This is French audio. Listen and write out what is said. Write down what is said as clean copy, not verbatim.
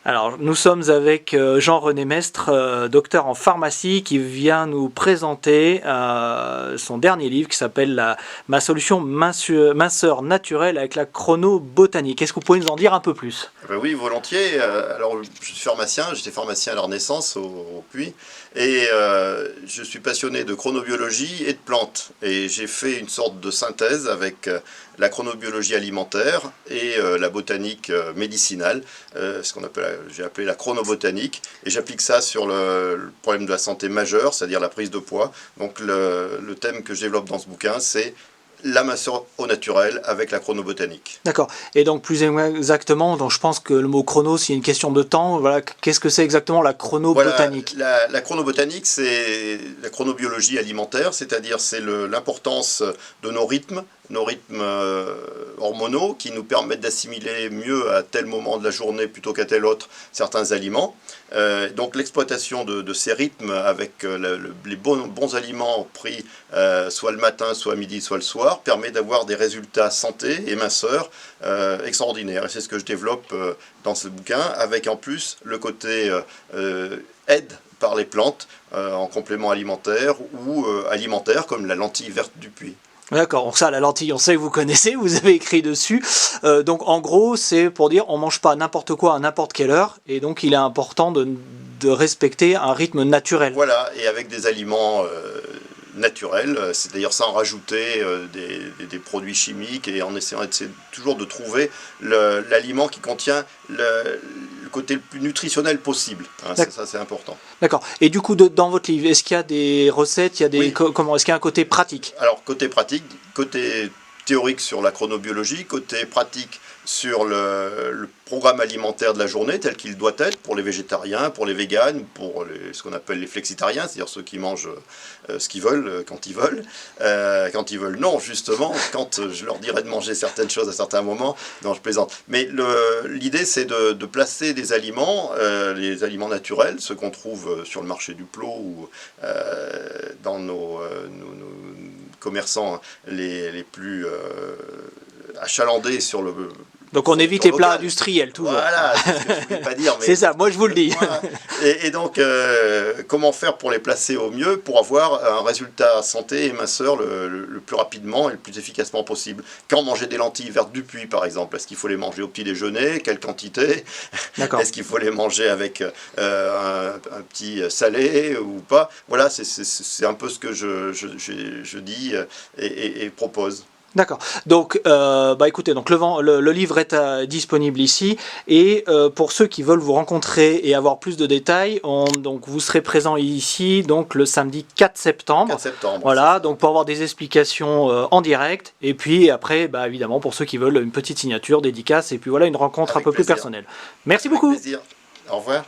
Alors, nous sommes avec Jean-René Mestre, docteur en pharmacie, qui vient nous présenter son dernier livre qui s'appelle Ma solution minceur naturelle avec la chronobotanique. Est-ce que vous pouvez nous en dire un peu plus? Oui, volontiers. Alors, je suis pharmacien, j'étais pharmacien à la Renaissance au Puy, et je suis passionné de chronobiologie et de plantes. Et j'ai fait une sorte de synthèse avec la chronobiologie alimentaire et la botanique médicinale, ce qu'on appelle, j'ai appelé la chronobotanique, et j'applique ça sur le problème de la santé majeure, c'est-à-dire la prise de poids. Donc le thème que je développe dans ce bouquin, c'est la minceur au naturel avec la chronobotanique. D'accord. Et donc, plus exactement, donc je pense que le mot chrono, c'est une question de temps. Voilà, qu'est-ce que c'est exactement la Voilà, chronobotanique? la chronobotanique, c'est la chronobiologie alimentaire, c'est-à-dire c'est l'importance de nos rythmes hormonaux qui nous permettent d'assimiler mieux à tel moment de la journée plutôt qu'à tel autre certains aliments. Donc l'exploitation de ces rythmes avec les bons aliments pris soit le matin, soit à midi, soit le soir, permet d'avoir des résultats santé et minceur extraordinaires. Et c'est ce que je développe dans ce bouquin, avec en plus le côté aide par les plantes en complément alimentaire ou alimentaire comme la lentille verte du puits. D'accord, donc ça, la lentille, on sait que vous connaissez, vous avez écrit dessus. Donc en gros, c'est pour dire on mange pas n'importe quoi à n'importe quelle heure, et donc il est important de respecter un rythme naturel. Voilà, et avec des aliments naturels, c'est-à-dire sans rajouter des produits chimiques et en essayant toujours de trouver l'aliment qui contient le côté le plus nutritionnel possible. Hein, ça, c'est important. D'accord. Et du coup, dans votre livre, est-ce qu'il y a des recettes, il y a des, Oui. comment, est-ce qu'il y a un côté pratique? Alors, côté pratique, côté théorique sur la chronobiologie, côté pratique sur le programme alimentaire de la journée tel qu'il doit être pour les végétariens, pour les véganes, pour ce qu'on appelle les flexitariens, c'est-à-dire ceux qui mangent ce qu'ils veulent quand ils veulent. Quand ils veulent, non, justement, quand je leur dirais de manger certaines choses à certains moments, non, je plaisante. Mais l'idée, c'est de placer des aliments, les aliments naturels, ceux qu'on trouve sur le marché du Plot ou dans nos commerçants les plus achalandés sur le... Donc on évite les plats industriels, toujours. Voilà, c'est ce que je voulais pas dire. C'est ça, moi je vous le dis. Voilà. Et donc, comment faire pour les placer au mieux pour avoir un résultat santé et minceur le plus rapidement et le plus efficacement possible? Quand manger des lentilles vertes du puits, par exemple, est-ce qu'il faut les manger au petit déjeuner? Quelle quantité? Est-ce qu'il faut les manger avec un petit salé ou pas? Voilà, c'est un peu ce que je dis et propose. D'accord. Donc, écoutez, donc le livre est disponible ici, et pour ceux qui veulent vous rencontrer et avoir plus de détails, donc vous serez présent ici donc le samedi 4 septembre. 4 septembre. Voilà, donc pour avoir des explications en direct, et puis après, évidemment, pour ceux qui veulent une petite signature, dédicace, et puis voilà, une rencontre Avec un peu plus plaisir. personnelle. Merci Avec beaucoup. plaisir. Au revoir.